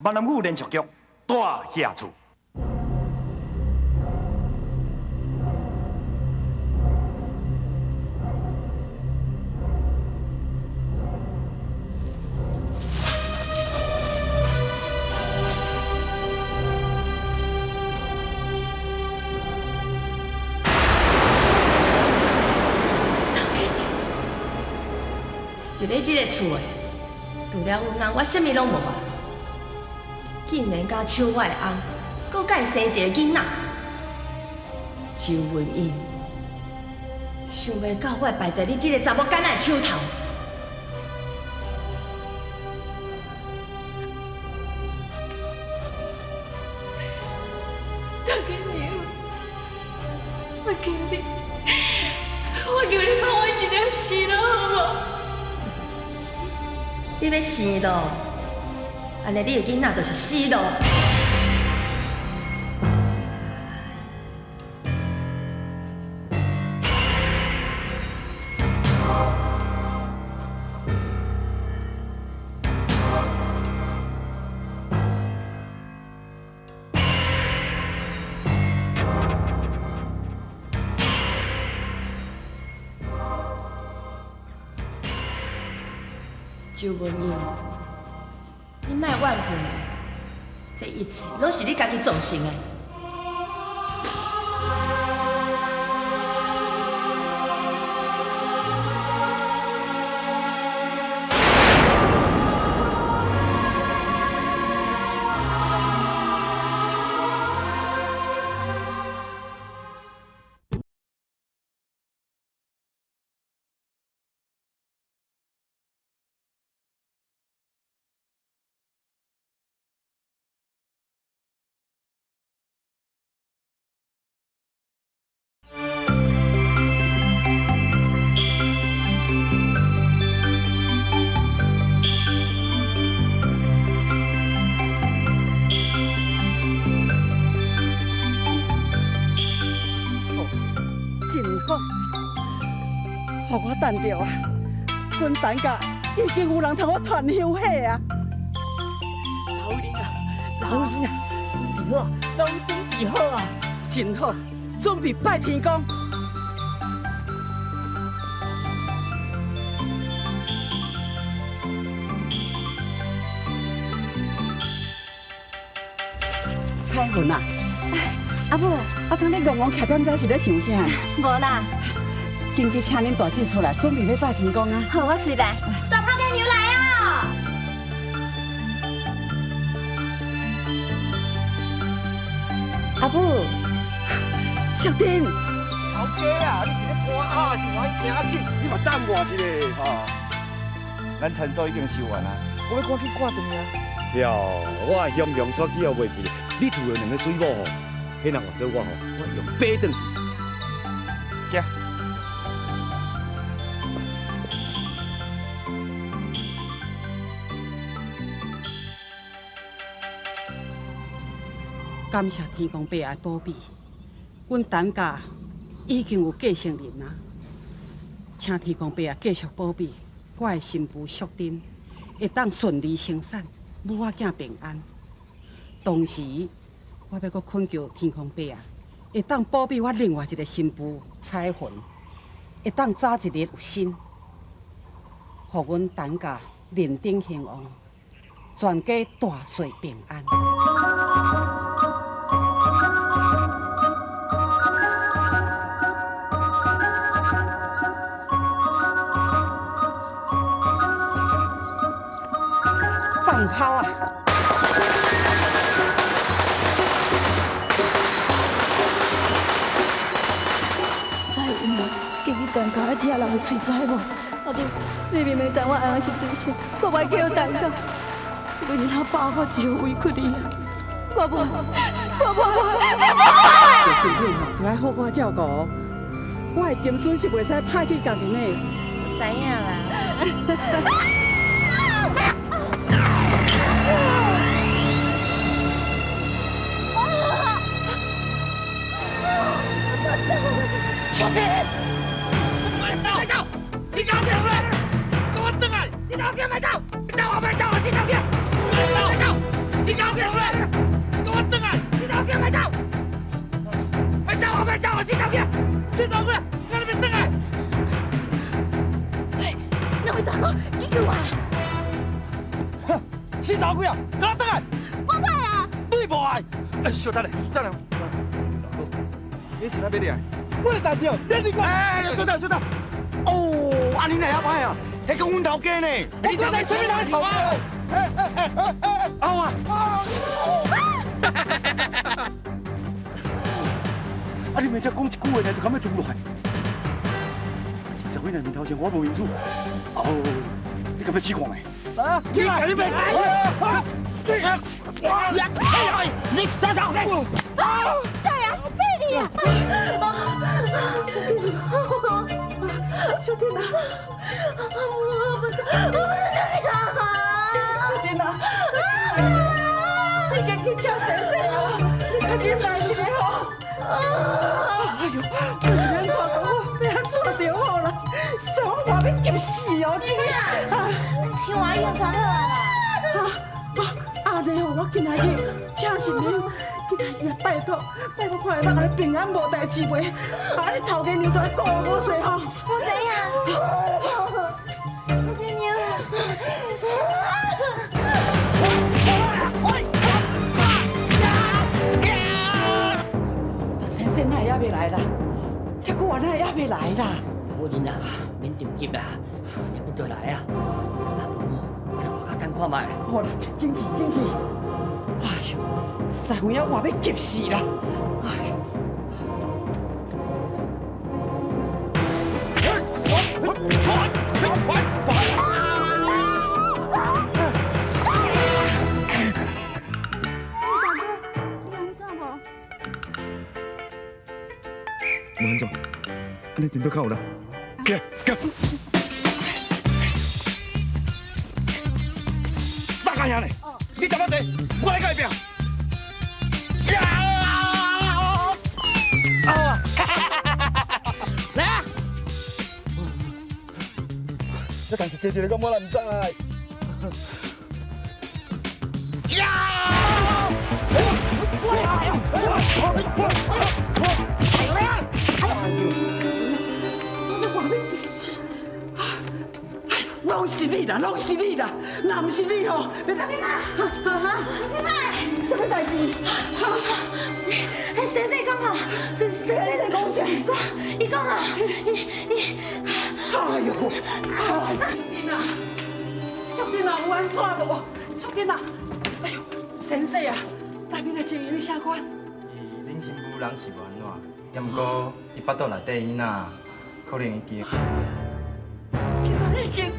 闽南语连续剧《大下厝》。就咧这个厝诶，除了阮翁，我啥物拢无啊！竟然甲抢我诶翁，搁甲伊生一个囡仔，周文英，想袂到我会败在你这个查某囡仔诶手头。大哥娘，我求你，放我一条死路好无？你要死咯？安尼你的囡仔就是死咯。周文英，你莫怨恨我，这一切拢是你家己造成的。互我等着啊！阮等甲已经有人同我传休息啊！老林啊，老林啊，准备好，拢准备好啊！真好，准备拜天公。彩云啊，阿母，啊，当你戆戆徛踮遮是咧想啥？无啦。紧急请恁大姐出来，准备要拜天公啊！好，我随来。大泡面牛来啊！阿母，小丁，头家啊，你是咧赶啊，是我行紧，你嘛等我一下哈。咱餐桌已经收完啊，我要赶紧挂断啊。哟，我香香煞记也袂记咧，你厝有两个水某吼，迄若换做我吼，我用爬转去。行。感谢天公伯爷的保庇，阮陈家已经有继承人啊，请天公伯爷继续保庇我的新妇淑珍，会当顺利生产，母仔囝平安。同时，我要阁恳求天公伯爷，会当保庇我另外一个新妇彩云，会当早一日有身，互阮陈家人丁兴旺，全家大岁平安。放炮啊！彩云啊，今日蛋糕要听人的嘴知无？阿母，你明明知我安尼是最善，我袂叫蛋糕，为了爸我只有委屈你啊！我无，就是你吼，要好好照顾哦。我的金孙是袂使歹去家己呢。知影啦。小弟，快走！洗脚店出来，给我等啊！洗脚店快走！走，我们走，洗脚店，快走！洗脚我等下。我歹啊！你无爱？哎，小等下，等下。你是哪边来？我是大舅，你讲。哎，坐等坐等。哦，安尼来遐歹啊？迄讲阮头家呢？你到底什么人头家？好啊！啊，你咪才讲一句话呢，就咁要吐落来。十几年面头前我无面子。哦，你咁要试看未？啊！你你咪。你站上来！少爷，废你啊！小丁啊，我不要！小丁啊，你赶紧请先生哦，你赶紧来一个哦。哎呦，我是安怎讲我，要安怎就好啦，算我话要急死哦，这个啊，听我已经传好来啦。安尼哦，我今仔日请神明，今仔日拜托看会当安尼平安无代志袂？啊，你头家娘都来顾我说吼。我知影。我跟你先生哪也未来啦？这久啊哪也未来啦？夫人啊，免着急啦，你要倒来啊！啊，我来外口等看卖。好啦，紧去紧去！哎呦，师傅也话要急死啦！哎呦，无安怎？安尼顶到较有啦。行行。啥个样呢？你怎么坐？我来跟你拼。呀！啊！来啊！这但是加一个讲我来唔知。呀！拢是你啦，拢是你啦！若唔是你吼，别当什么代志？先生讲啊，先生讲啥？伊讲啊，哎呦，小丁啊，有安怎无？小丁啊，哎呦，先生啊，内面的情形啥款？恁新妇人是无安怎，也毋过伊腹肚内底囡仔可能已经。囡仔已经，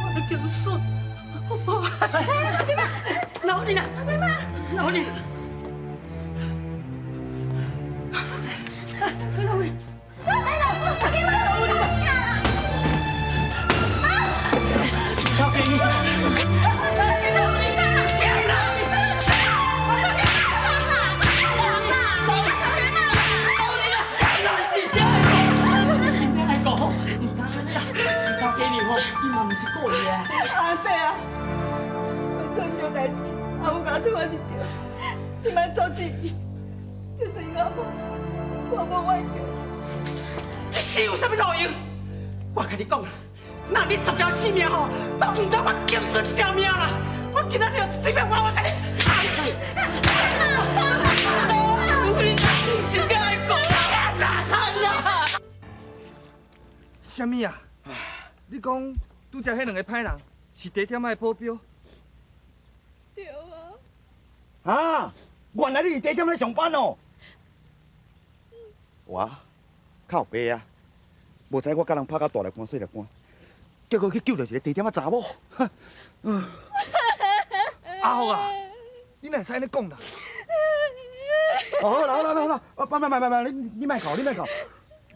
我的叫孙，老你啦，老你。阿伯啊，我做唔到代志，阿母甲我做我是对，你莫阻止伊，就是因阿无事，我无冤家。这死有啥物路用？我甲你讲啦，若你10条性命吼，都唔到我减损一条命啦！我今仔日就对面我甲你害死。什么啊？你讲拄则迄两个歹人是地点仔保镖？对啊。啊！原来你是地点咧上班哦。我靠背啊！无知我甲人拍到大力官、细力官，结果去救到一个地点仔查某。阿福啊，你哪会使安尼讲啦？好啦，慢，你莫哭，你莫哭。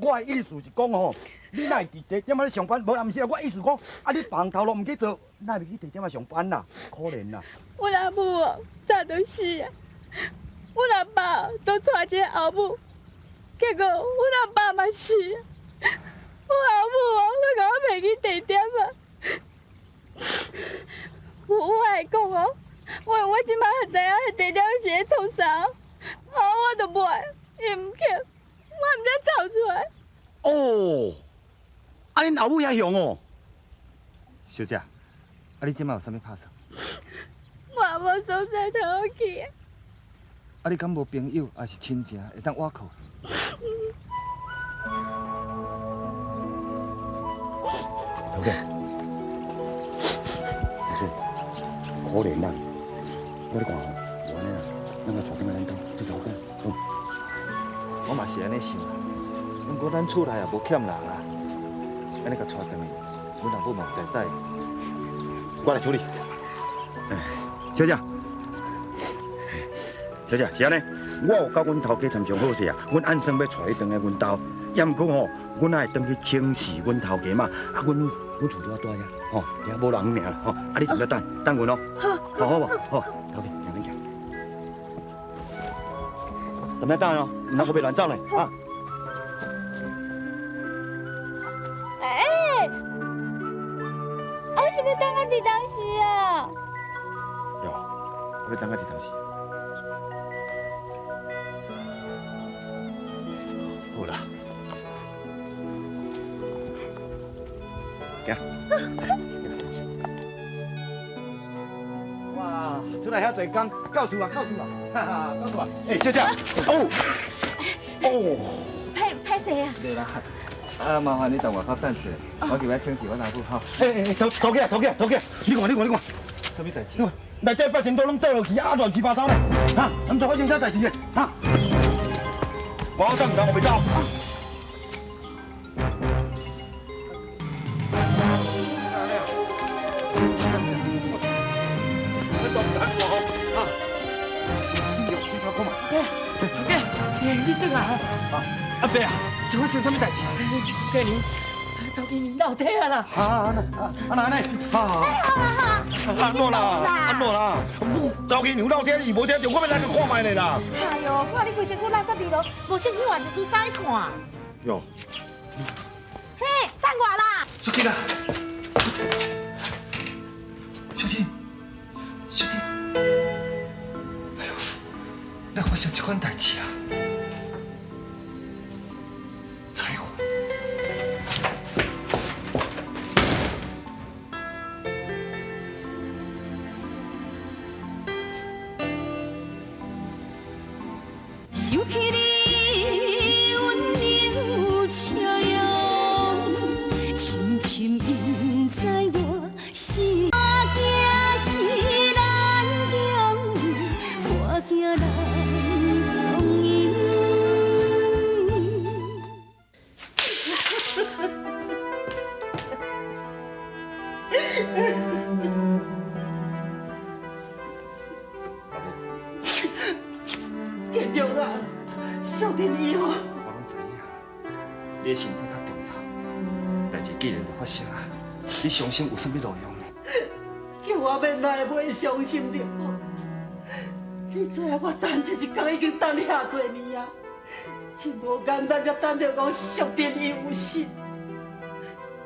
我的意思是讲吼，你哪会伫地点仔咧上班？无啊，毋是啊，我意思讲，啊，你放头路毋去做，哪会去地点仔上班啦？可怜啦。我阿母哦，早都死啊！我阿爸都娶一个后母，结果我阿爸嘛死啊！我阿母哦，都甲我骗去地点啊！我爱讲哦，我即摆也知影迄地点是咧创啥，我都买，伊唔肯，我唔知走出来。哦，啊，恁后母遐凶哦。小姐，你即摆有啥物拍算？我也无所在通好去啊。你敢无朋友还是亲戚会当倚靠？头家，可怜啦！我咧看吼，无安尼啦，咱个带进来咱兜去走讲。我嘛是安尼想，不过咱厝内也无欠人啊，安尼甲带转去，阮老母嘛有在等。我来处理。小姐，小姐是安尼，我有甲阮头家参详好势啊，阮按算要带你回来阮兜，也毋过吼，阮也会转去请示阮头家嘛。啊，阮厝拄啊住遐，吼，遐无人尔，吼，啊你就咧等阮哦。好无？好，头家，慢慢行。怎么样等哦？唔通我别乱走呢，啊！我是要等到伫当时啊？哟，我要等到伫当时。好啦，行。哇，出来遐济工，到厝啦，到厝啦，哈哈，到厝啦。小姐，歹势啊！对啦，麻烦你在外口等一下，我入来请示我老母吼。头家，你看，啥物代志？内底百姓都拢倒落去，啊乱七八糟呢，哈，唔知发生啥代志嘞，哈。我好想唔通我袂走。你转来啊！阿伯啊，是发生啥物代志？过年头家面老体啊啦！安尼，安怎啦？我头家娘老天，伊无听着，我要来去看卖咧啦。哎呦，看你规身躯垃圾味道，无啥物换一出使看。哟，嘿，等我啦！小弟啊，小弟，哎呦，哪发生这款代志啊？彩虹。想起你温柔笑容，深深印在我心。我行是咱中，我行来风雨。建中啊，小弟你哦。我拢知影，你的身体较重要。代志既然都发生啊，你伤心有啥物路用呢？叫我要哪会袂伤心着？你知影我等这一天已经等遐多年啊，真无简单，才等着讲淑珍伊有心。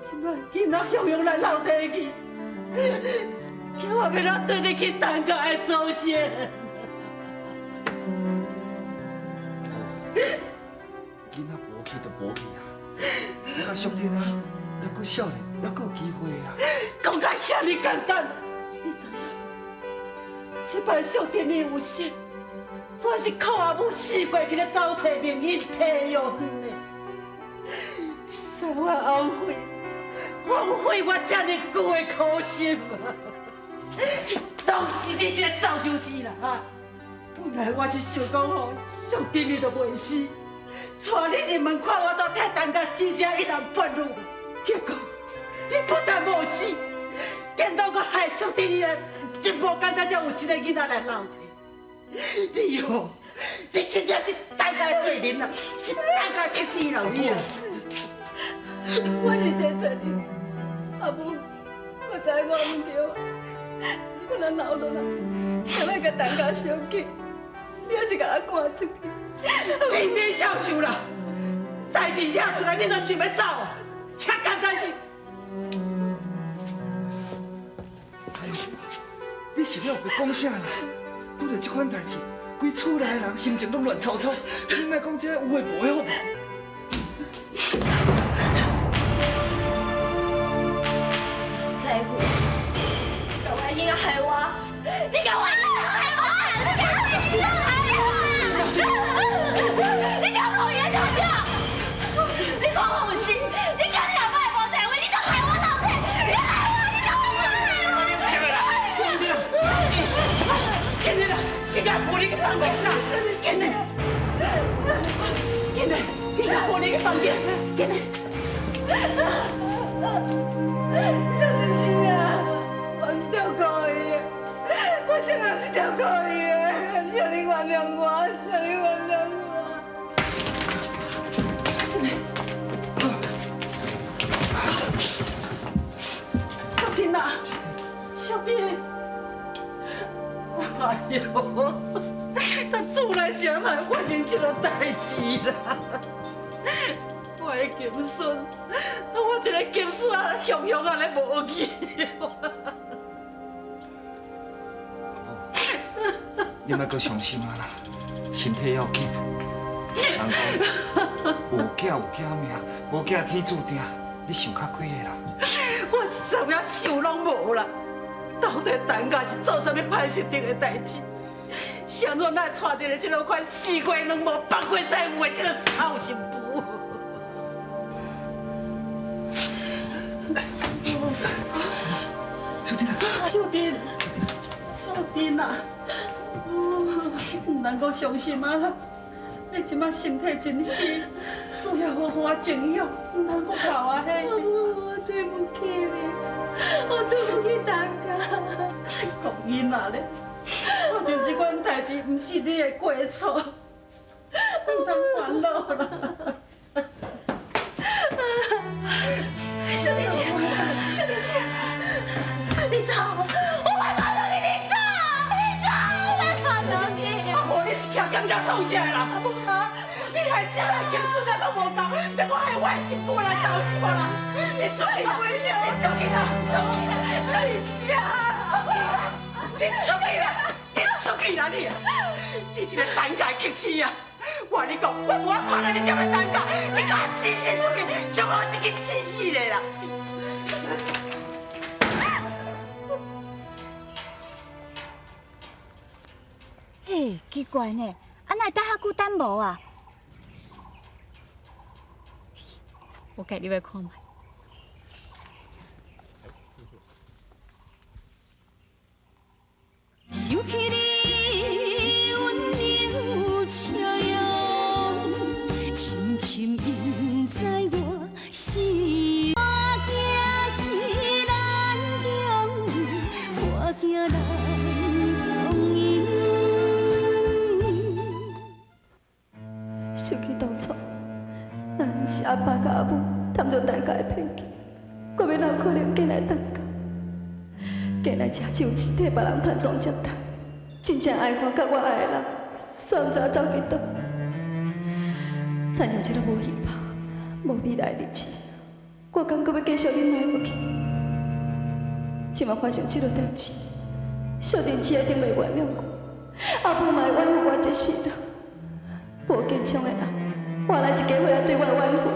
即摆囡仔向向来楼梯去，叫我要哪对得起当家的祖先？囡仔无去就无去啊！你甲淑珍啊，还阁少年，还阁有机会啊！讲甲遐尼简单，你知影？这摆淑珍你有心，全是靠阿母死过去咧走找名医替药的。使我枉费我这么久的苦心啊！都是你这个扫帚子啦！哈！本来我是想讲吼，淑珍你都袂死。带你入门看我都替当家死者一人不如，结果你不但无死，见到我害淑珍你人，真无简单才有生个囡仔来闹的。你哦，你真正是当家的罪人啊，是当家的克死老你啊！我是真罪人，阿母，我知我唔对，我若老落来，若要甲当家相见，你还是甲我赶出去。你免孝想啦，代志惹出来，你都想要走啊？遐简单是？彩虹啊，你是了要讲啥啦？拄着这款代志，规厝内的人心情拢乱糟糟，你莫讲这有诶无诶好无？彩虹，扶你去房间啦，紧嘞，紧嘞，紧嘞，扶你去房间，紧嘞。小弟姐啊，我是条故意的，我真的是条故意的，求你原谅我，求你原谅我。小婷啊，小婷，哎呦，咱厝内谁会发生这个代志啦？我的金孙，我一个金孙啊，雄雄啊，咧无去。你莫阁伤心啊啦，身体要紧。人讲有囝有囝命，无囝天注定。你想较几个啦？我啥物想拢无啦。到底陈家是做啥物歹心定的代志？谁怎来带一个这个款四过两无放过师傅的这个臭媳妇？小弟啊，小弟，小弟啊，唔能够伤心啊啦！你即摆身体真虚，需要好好啊静养，唔能够哭啊嘿。我对不起你，我对不起大家。讲囡仔咧，我像这款代志唔是你的过错，唔通烦恼啦。小弟姐，小弟姐，你走，我会看到你，你走，我会看到你。我你是徛咸只创啥啦？啊！你害啥来金孙啊都无够，要我害我的媳妇来斗死我啦！你出去啦！你出去啦！出去啦！你啊！你出去啦！你出去啦！你这个胆家客气啊！我跟你讲，我无看到你这么胆家，你给我死死出去，最好是去死死的啦！嘿，奇怪呢，安奈待遐久等无啊？我家己要看卖。想起你温柔笑容，深深印在我心。我行是咱中，我行来风雨。想起当初，咱是阿爸甲阿母贪着大家的偏见，我要哪有可能嫁来大家？竟然只手只替别人赚庄接待，真正爱我甲我爱的人，煞毋知走去倒。亲像这个无希望、无未来的日子，我敢搁要继续忍耐落去？即马发生这个代志，小弟姐一定袂原谅我，阿婆嘛会挽回我一世人。无坚强的人，换来一家伙仔对我的挽回，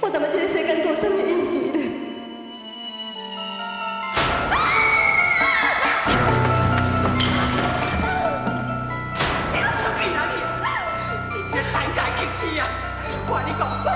我他妈这个世间有啥物意义呢？你这个胆家客气啊！我跟你讲，我